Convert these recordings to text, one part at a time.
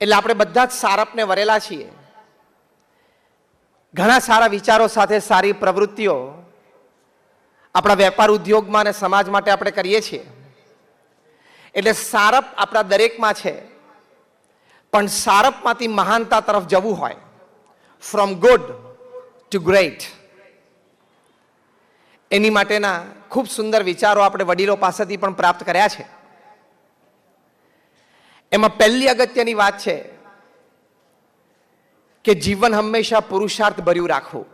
એટલે આપણે બધા જ સારપને વરેલા છીએ. ઘણા સારા વિચારો સાથે સારી પ્રવૃત્તિઓ આપણા વેપાર ઉદ્યોગમાં અને સમાજ માટે આપણે કરીએ છીએ. એટલે સારપ આપણા દરેકમાં છે, પણ સારપમાંથી મહાનતા તરફ જવું હોય, ફ્રોમ ગુડ ટુ ગ્રેટ, એની માટેના ખૂબ સુંદર વિચારો આપણે વડીલો પાસેથી પણ પ્રાપ્ત કર્યા છે. એમાં પહેલી અગત્યની વાત છે કે જીવન હંમેશા પુરુષાર્થ ભર્યું રાખવું.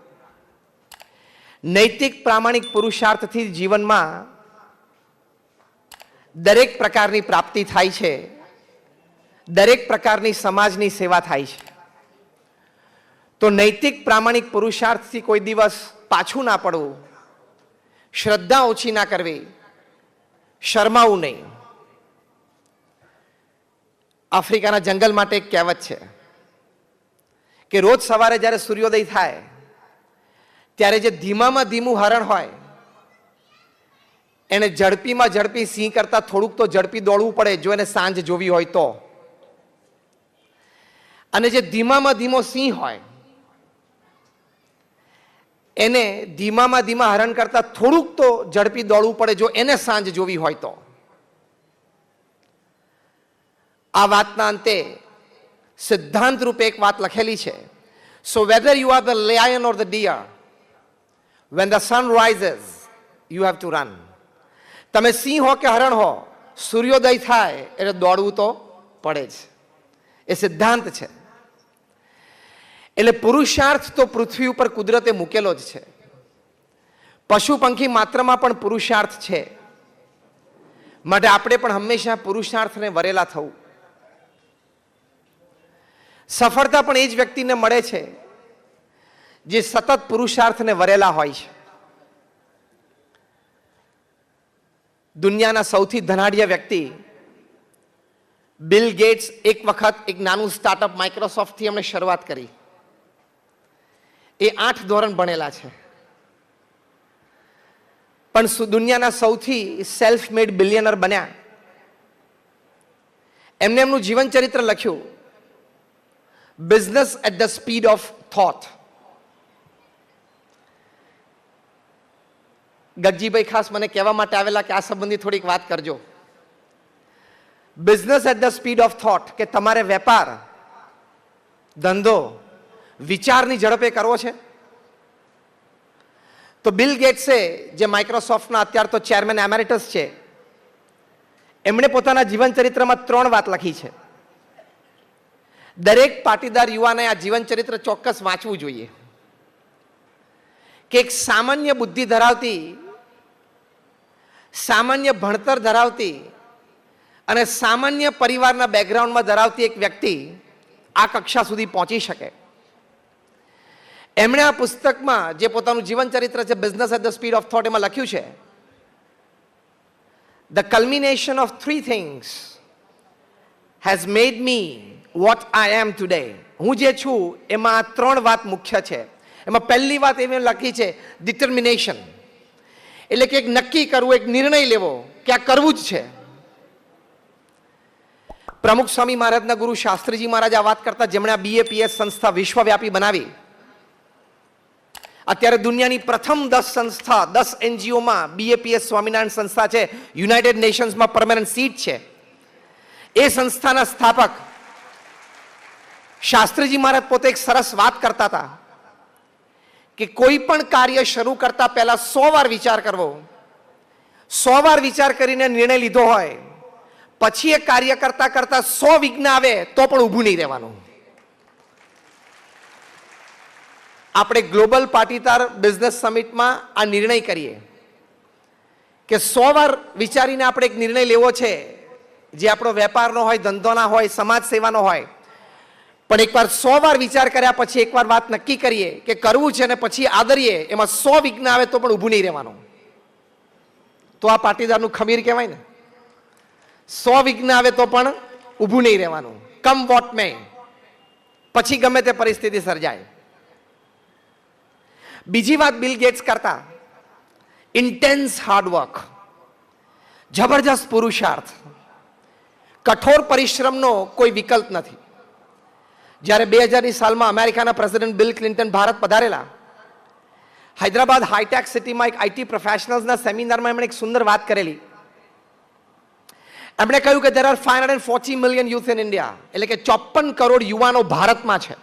નૈતિક પ્રામાણિક પુરુષાર્થથી જીવનમાં દરેક પ્રકારની પ્રાપ્તિ થાય છે, દરેક પ્રકારની સમાજની સેવા થાય છે. તો નૈતિક પ્રામાણિક પુરુષાર્થથી કોઈ દિવસ પાછું ના પડવું, શ્રદ્ધા ઓછી ના કરવી, શરમાવું નહીં. આફ્રિકાના જંગલ માટે એક કહેવત છે કે રોજ સવારે જ્યારે સૂર્યોદય થાય ત્યારે જે ધીમામાં ધીમું હરણ હોય એને ઝડપીમાં ઝડપી સિંહ કરતા થોડુંક તો ઝડપી દોડવું પડે જો એને સાંજ જોવી હોય તો. અને જે ધીમામાં ધીમો સિંહ હોય એને ધીમામાં ધીમા હરણ કરતા થોડુંક તો ઝડપી દોડવું પડે જો એને સાંજ જોવી હોય તો. આ વાતના અંતે સિદ્ધાંત રૂપે એક વાત લખેલી છે. So whether you are the lion or the deer, when the sun rises you have to run. તમે સિંહ હો કે હરણ હો, સૂર્યોદય થાય એટલે દોડવું તો પડે જ. એ સિદ્ધાંત છે. એટલે પુરુષાર્થ તો પૃથ્વી ઉપર કુદરતે મૂકેલો જ છે. પશુ પંખી માત્રમાં પણ પુરુષાર્થ છે. માટે આપણે પણ હંમેશા પુરુષાર્થને વરેલા થવું. સફળતા પણ એ જ વ્યક્તિને મળે છે જે સતત પુરુષાર્થને વરેલા હોય છે. દુનિયાના સૌથી ધનાઢ્ય વ્યક્તિ બિલ ગેટ્સ એક વખત એક નાનું સ્ટાર્ટઅપ માઇક્રોસોફ્ટથી એમણે શરૂઆત કરી. એ 8 ધોરણ ભણેલા છે, પણ દુનિયાના સૌથી સેલ્ફ મેડ બિલિયનર બન્યા. એમને એમનું જીવન ચરિત્ર લખ્યું, business at the speed of thought. Gagjibhai ખાસ મને કહેવા માટે આવેલા કે આ સંબંધી થોડીક વાત કરજો. Business at the speed of thought, કે તમારે વેપાર ધંધો વિચારની ઝડપે કરવો છે. તો બિલ ગેટ્સે, જે માઇક્રોસોફ્ટના અત્યારે તો ચેરમેન એમેરિટસ છે, એમણે પોતાના જીવન ચરિત્રમાં 3 વાત લખી છે. દરેક પાટીદાર યુવાને આ જીવન ચરિત્ર ચોક્કસ વાંચવું જોઈએ. કે એક સામાન્ય બુદ્ધિ ધરાવતી, સામાન્ય ભણતર ધરાવતી અને સામાન્ય પરિવારના બેકગ્રાઉન્ડમાં ધરાવતી એક વ્યક્તિ આ કક્ષા સુધી પહોંચી શકે. એમણે આ પુસ્તકમાં જે પોતાનું જીવન ચરિત્ર છે business at the speed of thought, એમાં લખ્યું છે, the culmination of 3 things has made me what I am today. હું જે છું એમાં આ 3 વાત મુખ્ય છે. એમાં પહેલી વાત એવી લખી છે, ડિટર્મિનેશન, એટલે કે એક નક્કી કરવું, એક નિર્ણય લેવો કે આ કરવું જ છે. પ્રમુખ સ્વામી મહારાજના ગુરુ શાસ્ત્રીજી મહારાજ આ વાત કરતા, જેમણે આ BAPS સંસ્થા વિશ્વવ્યાપી બનાવી. અત્યારે દુનિયાની પ્રથમ 10 સંસ્થા, 10 NGOમાં BAPS સ્વામિનારાયણ સંસ્થા છે, યુનાઇટેડ નેશન્સમાં પરમેનન્ટ સીટ છે. એ સંસ્થાના સ્થાપક શાસ્ત્રીજી મહારાજ પોતે એક સરસ વાત કરતા હતા કે કોઈ પણ કાર્ય શરૂ કરતા પહેલા 100 વાર વિચાર કરવો. 100 વાર વિચાર કરીને નિર્ણય લીધો હોય પછી એ કાર્ય કરતા કરતા 100 વિઘ્ન આવે તો પણ ઊભું નહીં રહેવાનું. આપણે ગ્લોબલ પાટીદાર બિઝનેસ સમિટમાં આ નિર્ણય કરીએ કે 100 વાર વિચારીને આપણે એક નિર્ણય લેવો છે, જે આપણો વેપારનો હોય, ધંધોના હોય, સમાજ સેવાનો હોય. પણ એકવાર 100 વાર વિચાર કર્યા પછી એકવાર વાત નક્કી કરીએ કે કરવું છે ને પછી આદરીએ, એમાં 100 વિઘ્ન આવે તો પણ ઊભું નહીં રહેવાનું. તો આ પાટીદારનું ખમીર કહેવાય ને. 100 વિઘ્ન આવે તો પણ ઊભું નહીં રહેવાનું, કમ વોટ મે, પછી ગમે તે પરિસ્થિતિ સર્જાય. બીજી વાત બિલ ગેટ્સ કરતા, ઇન્ટેન્સ હાર્ડવર્ક, જબરજસ્ત પુરુષાર્થ, કઠોર પરિશ્રમનો કોઈ વિકલ્પ નથી. જ્યારે 2000ની સાલમાં અમેરિકાના પ્રેસિડેન્ટ બિલ ક્લિન્ટન ભારત પધારેલા, હૈદરાબાદ હાઈટેક સિટીમાં એક આઈટી પ્રોફેશનલ્સના સેમિનારમાં એમણે એક સુંદર વાત કરેલી. એમણે કહ્યું કે there are 540 million youth in India, એટલે કે 54 કરોડ યુવાનો ભારતમાં છે.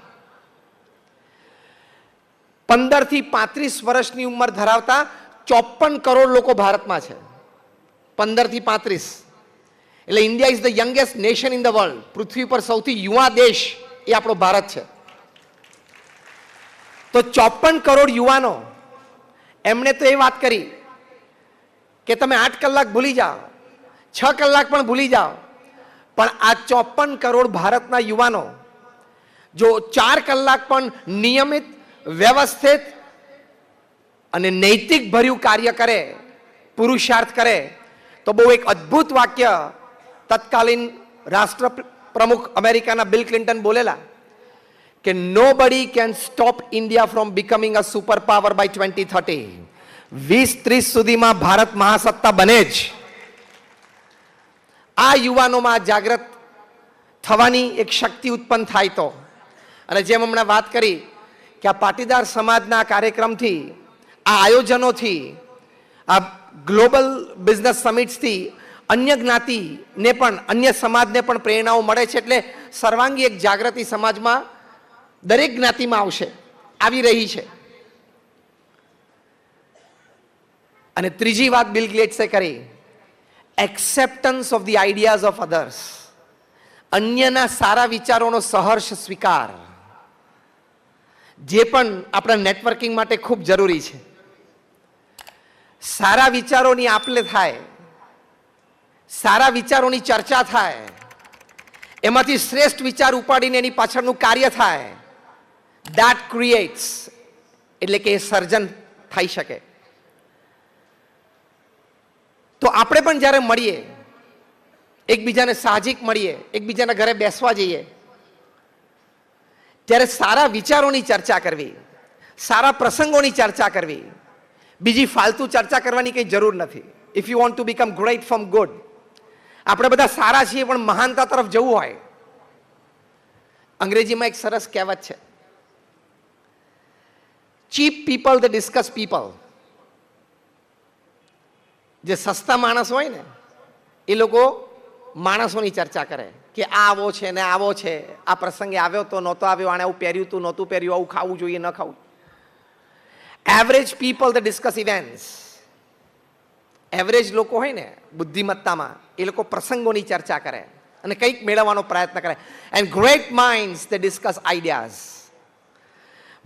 15 થી 35 વર્ષની ઉંમર ધરાવતા 54 કરોડ લોકો ભારતમાં છે. 15 થી 35 એટલે India is the youngest nation in the world. પૃથ્વી પર સૌથી યુવા દેશ એ આપણો ભારત છે. તો 54 કરોડ યુવાનો, એમણે તો એ વાત કરી કે તમે 8 કલાક ભૂલી જાઓ, 6 કલાક પણ ભૂલી જાઓ, પણ આ 54 કરોડ ભારતના યુવાનો જો 4 કલાક પણ નિયમિત, વ્યવસ્થિત અને નૈતિક ભર્યું કાર્ય કરે, પુરુષાર્થ કરે, તો બહુ એક અદ્ભુત વાક્ય તત્કાલીન રાષ્ટ્ર પ્રમુખ અમેરિકાના બિલ ક્લિન્ટન બોલેલા કે nobody can stop India from becoming a super power by 2030. 2030 સુધીમાં ભારત મહાસત્તા બને જ. આ યુવાનોમાં જાગૃત થવાની એક શક્તિ ઉત્પન્ન થાય તો, અને જેમ હમણાં વાત કરી કે આ પાટીદાર સમાજના કાર્યક્રમથી, આ આયોજનોથી, આ ગ્લોબલ બિઝનેસ સમિટ્સથી અન્ય જ્ઞાતિને પણ, અન્ય સમાજને પણ પ્રેરણાઓ મળે છે. એટલે સર્વાંગી એક જાગૃતિ સમાજમાં દરેક જ્ઞાતિમાં આવશે, આવી રહી છે. અને ત્રીજી વાત બિલ ગેટ્સે કરી, acceptance of the ideas of others. અન્યના સારા વિચારોનો સહર્ષ સ્વીકાર, જે પણ આપણા નેટવર્કિંગ માટે ખૂબ જરૂરી છે. સારા વિચારોની આપ-લે થાય, સારા વિચારોની ચર્ચા થાય, એમાંથી શ્રેષ્ઠ વિચાર ઉપાડીને એની પાછળનું કાર્ય થાય. that creates, એટલે કે સર્જન થઈ શકે. તો આપણે પણ જ્યારે મળીએ, એકબીજાને સાહજિક મળીએ, એકબીજાના ઘરે બેસવા જઈએ, ત્યારે સારા વિચારોની ચર્ચા કરવી, સારા પ્રસંગોની ચર્ચા કરવી, બીજી ફાલતુ ચર્ચા કરવાની કંઈ જરૂર નથી. If you want to become great from good, આપણે બધા સારા છીએ પણ મહાનતા તરફ જવું હોય, અંગ્રેજીમાં એક સરસ કહેવત છે, cheap people the discuss people. જે સસ્તા માણસ હોય ને એ લોકો માણસોની ચર્ચા કરે કે આ આવો છે ને આવો છે, આ પ્રસંગે આવ્યો તો નહોતો આવ્યો, આણે આવું પહેર્યું તું નહોતું પહેર્યું, આવું ખાવું જોઈએ ન ખાવું. Average people the discuss events. Average લોકો હોય ને બુદ્ધિમત્તામાં, એ લોકો પ્રસંગોની ચર્ચા કરે અને કંઈક મેળવવાનો પ્રયત્ન કરે. And great minds the discuss ideas.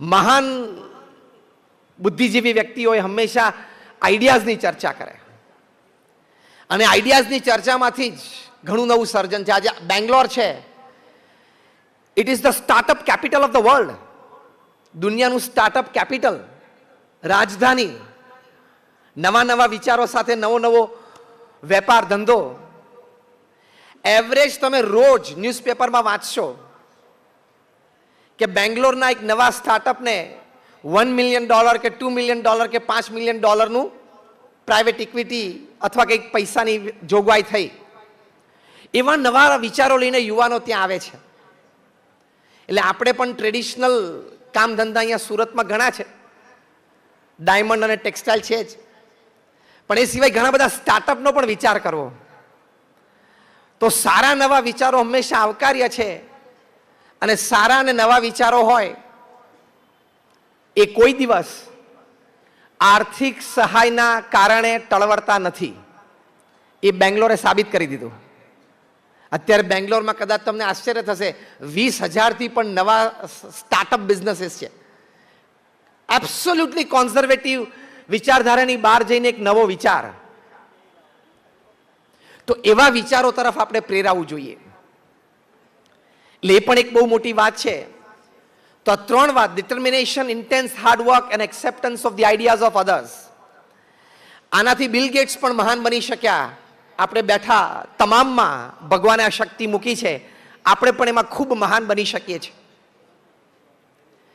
મહાન બુદ્ધિજીવી વ્યક્તિઓએ હંમેશા આઈડિયાઝની ચર્ચા કરે, અને આઈડિયાઝની ચર્ચામાંથી જ ઘણું નવું સર્જન છે. આજે બેંગ્લોર છે, it is the startup capital of the world. દુનિયાનું સ્ટાર્ટઅપ કેપિટલ, રાજધાની. નવા નવા વિચારો સાથે નવો નવો વેપાર ધંધો. એવરેજ તમે રોજ ન્યૂઝપેપરમાં વાંચશો કે બેંગ્લોરના એક નવા સ્ટાર્ટઅપને $1 million કે $2 million કે $5 million પ્રાઇવેટ ઇક્વિટી અથવા કંઈક પૈસાની જોગવાઈ થઈ. એવા નવા વિચારો લઈને યુવાનો ત્યાં આવે છે. એટલે આપણે પણ ટ્રેડિશનલ કામ ધંધા અહીંયા સુરતમાં ઘણા છે, ડાયમંડ અને ટેક્સટાઇલ છે જ, પણ એ સિવાય ઘણા બધા સ્ટાર્ટઅપનો પણ વિચાર કરવો. તો સારા નવા વિચારો હંમેશા આવકાર્ય છે, અને સારા અને નવા વિચારો હોય એ કોઈ દિવસ આર્થિક સહાયના કારણે ટળવળતા નથી. એ બેંગ્લોરે સાબિત કરી દીધું. અત્યારે બેંગ્લોરમાં કદાચ તમને આશ્ચર્ય થશે, 20,000થી પણ નવા સ્ટાર્ટઅપ બિઝનેસીસ છે. એબ્સોલ્યુટલી કોન્ઝર્વેટિવ વિચારધારાની બહાર જઈને એક નવો વિચાર. તો એવા વિચારો તરફ આપણે પ્રેરાવું જોઈએ. એટલે એ પણ એક બહુ મોટી વાત છે. તો આ 3 વાત, determination, intense hard work and acceptance of the ideas of others. આનાથી બિલ ગેટ્સ પણ મહાન બની શક્યા. આપણે બેઠા તમામમાં ભગવાને આ શક્તિ મૂકી છે, આપણે પણ એમાં ખૂબ મહાન બની શકીએ છીએ.